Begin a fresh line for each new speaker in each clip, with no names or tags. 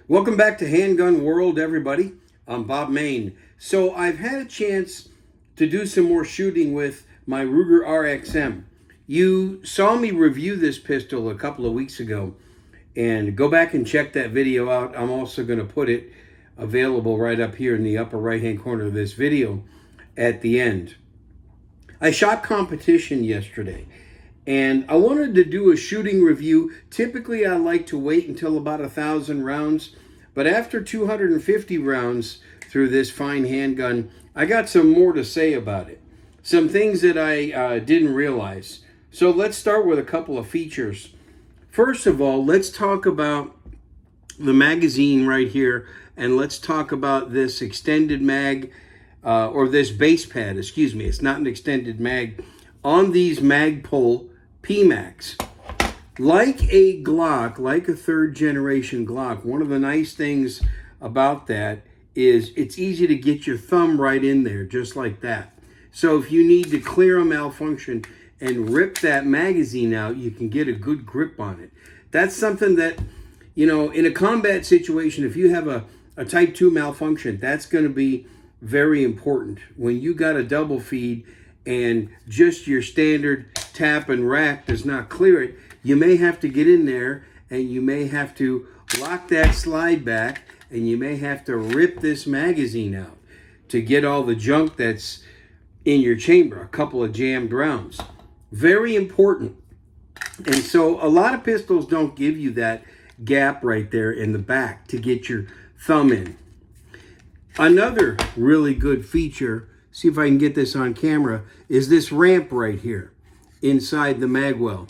Welcome back to Handgun World, everybody. I'm Bob Main. So I've had a chance to do some more shooting with my Ruger RXM. You saw me review this pistol a couple of weeks ago, and go back and check that video out. I'm also going to put it available right up here in the upper right-hand corner of this video at the end. I shot competition yesterday, and I wanted to do a shooting review. Typically, I like to wait until about 1,000 rounds, but after 250 rounds through this fine handgun, I got some more to say about it. Some things that I didn't realize. So let's start with a couple of features. First of all, let's talk about the magazine right here, and let's talk about this extended mag, or this base pad, excuse me. It's not an extended mag, on these Magpul PMags. Like a Glock, like a third generation Glock, one of the nice things about that is it's easy to get your thumb right in there, just like that. So if you need to clear a malfunction and rip that magazine out, you can get a good grip on it. That's something that, you know, in a combat situation, if you have a type 2 malfunction, that's going to be very important. When you got a double feed and just your standard tap and rack does not clear it, you may have to get in there and you may have to lock that slide back, and you may have to rip this magazine out to get all the junk that's in your chamber, a couple of jammed rounds. Very important. And so a lot of pistols don't give you that gap right there in the back to get your thumb in. Another really good feature, see if I can get this on camera, is this ramp right here inside the magwell.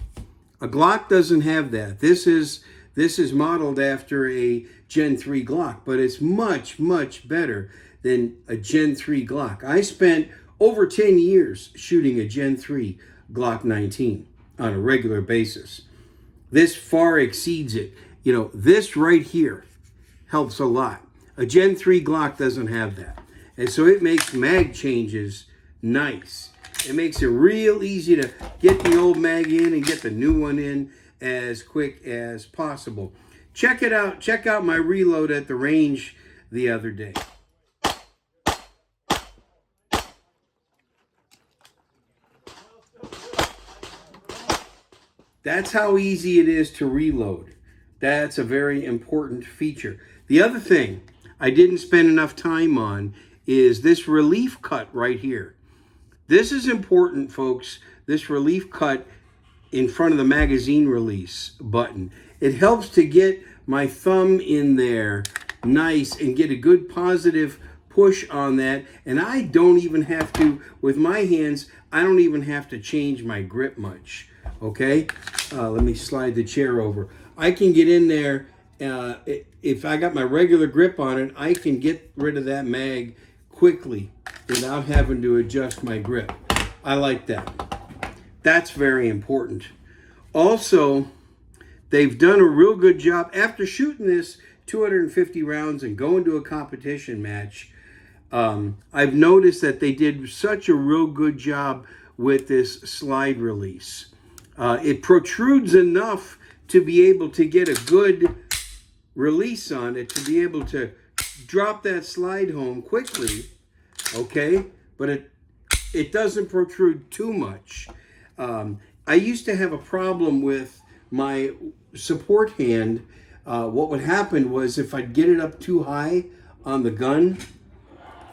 A Glock doesn't have that. This is modeled after a Gen 3 Glock, but it's much, much better than a Gen 3 Glock. I spent over 10 years shooting a Gen 3 Glock 19 on a regular basis. This far exceeds it. You know, this right here helps a lot. A Gen 3 Glock doesn't have that. And so it makes mag changes nice. It makes it real easy to get the old mag in and get the new one in as quick as possible. Check it out. Check out my reload at the range the other day. That's how easy it is to reload. That's a very important feature. The other thing I didn't spend enough time on is this relief cut right here. This is important, folks. This relief cut in front of the magazine release button. It helps to get my thumb in there nice and get a good positive push on that. And I don't even have to, with my hands, I don't even have to change my grip much. Okay? Let me slide the chair over. I can get in there. If I got my regular grip on it, I can get rid of that mag quickly without having to adjust my grip. I like that. That's very important. Also, they've done a real good job. After shooting this 250 rounds and going to a competition match, I've noticed that they did such a real good job with this slide release. It protrudes enough to be able to get a good release on it, to be able to drop that slide home quickly, okay? But it doesn't protrude too much. I used to have a problem with my support hand. What would happen was if I'd get it up too high on the gun,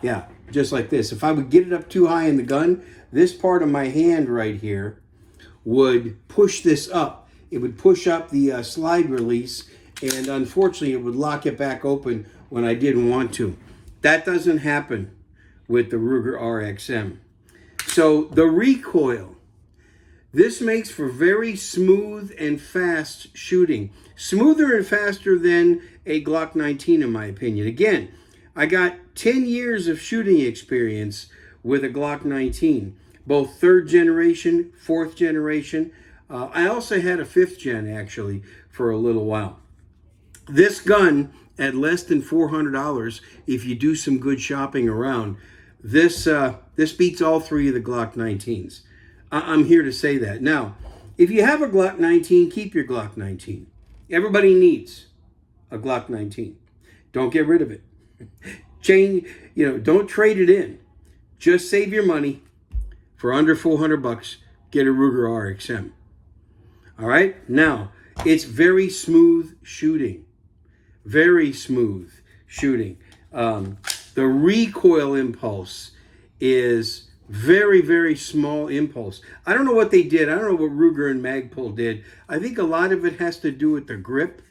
yeah, just like this. If I would get it up too high in the gun, this part of my hand right here would push this up. It would push up the slide release, and unfortunately it would lock it back open when I didn't want to. That doesn't happen with the Ruger RXM. So the recoil, this makes for very smooth and fast shooting. Smoother and faster than a Glock 19 in my opinion. Again, I got 10 years of shooting experience with a Glock 19, both third generation, fourth generation. I also had a fifth gen actually for a little while. This gun at less than $400, if you do some good shopping around, this beats all three of the Glock 19s. I'm here to say that. Now, if you have a Glock 19, keep your Glock 19. Everybody needs a Glock 19. Don't get rid of it. Don't trade it in. Just save your money. For under $400, get a Ruger RXM. All right? Now, it's very smooth shooting. Very smooth shooting. The recoil impulse is very, very small impulse. I don't know what they did. I don't know what Ruger and Magpul did. I think a lot of it has to do with the grip.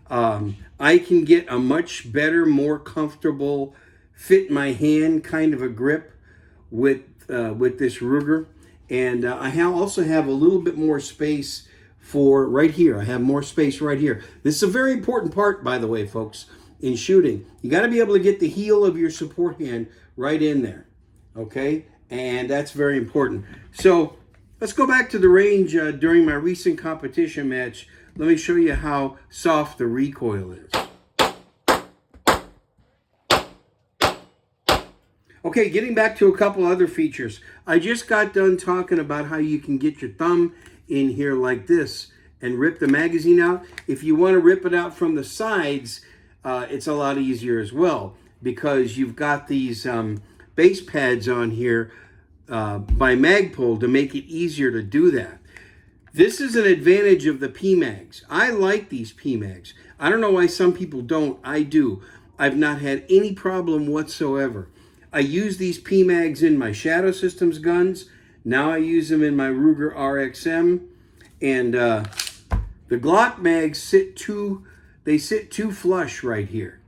I can get a much better, more comfortable, fit my hand kind of a grip with this Ruger. And I also have a little bit more space for right here. I have more space right here. This is a very important part, by the way, folks, in shooting. You got to be able to get the heel of your support hand right in there, okay? And that's very important. So let's go back to the range during my recent competition match. Let me show you how soft the recoil is. Okay, getting back to a couple other features. I just got done talking about how you can get your thumb in here like this and rip the magazine out. If you want to rip it out from the sides, it's a lot easier as well because you've got these base pads on here by Magpul to make it easier to do that. This is an advantage of the PMags. I like these PMags. I don't know why some people don't. I do. I've not had any problem whatsoever. I use these PMags in my Shadow Systems guns. Now I use them in my Ruger RXM. And the Glock mags sit too flush right here.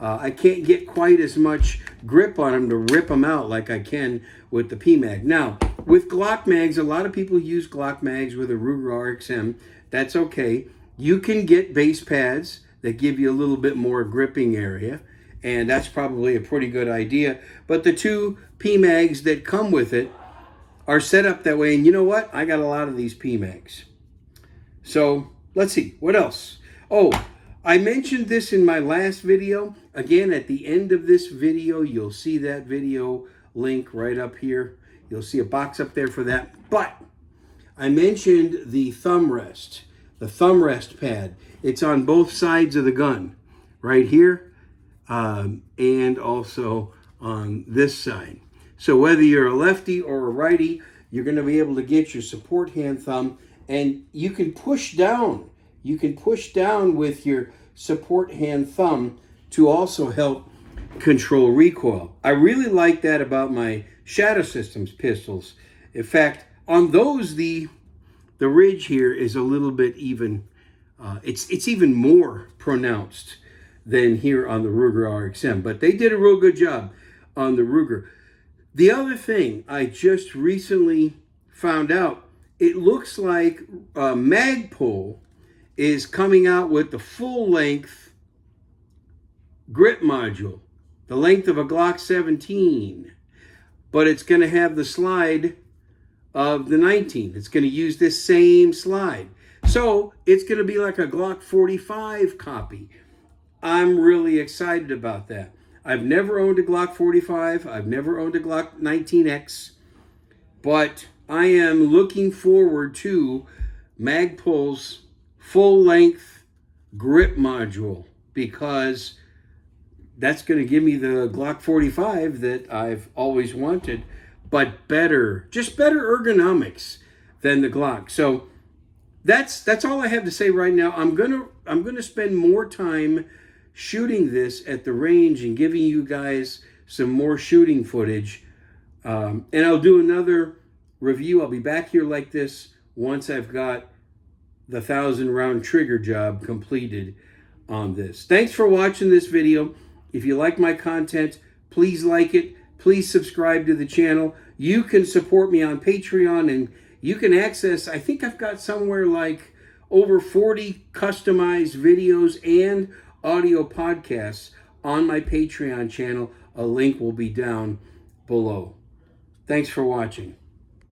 I can't get quite as much grip on them to rip them out like I can with the PMag. Now, with Glock mags, a lot of people use Glock mags with a Ruger RXM. That's okay. You can get base pads that give you a little bit more gripping area, and that's probably a pretty good idea. But the two PMags that come with it are set up that way, and you know what? I got a lot of these PMags. So, let's see. What else? Oh, I mentioned this in my last video. Again, at the end of this video, you'll see that video link right up here. You'll see a box up there for that. But I mentioned the thumb rest pad. It's on both sides of the gun, right here, and also on this side. So whether you're a lefty or a righty, you're going to be able to get your support hand thumb, and you can push down. You can push down with your support hand thumb to also help control recoil. I really like that about my Shadow Systems pistols. In fact, on those, the ridge here is a little bit even, it's even more pronounced than here on the Ruger RXM. But they did a real good job on the Ruger. The other thing I just recently found out, it looks like Magpul is coming out with the full-length grip module, the length of a Glock 17, but it's going to have the slide of the 19. It's going to use this same slide. So it's going to be like a Glock 45 copy. I'm really excited about that. I've never owned a Glock 45. I've never owned a Glock 19X, but I am looking forward to Magpul's full-length grip module because that's going to give me the Glock 45 that I've always wanted, but better, just better ergonomics than the Glock. So that's all I have to say right now. I'm gonna spend more time shooting this at the range and giving you guys some more shooting footage, and I'll do another review. I'll be back here like this once I've got the 1,000-round trigger job completed on this. Thanks for watching this video. If you like my content, please like it. Please subscribe to the channel. You can support me on Patreon, and you can access, I think I've got somewhere like over 40 customized videos and audio podcasts on my Patreon channel. A link will be down below. Thanks for watching.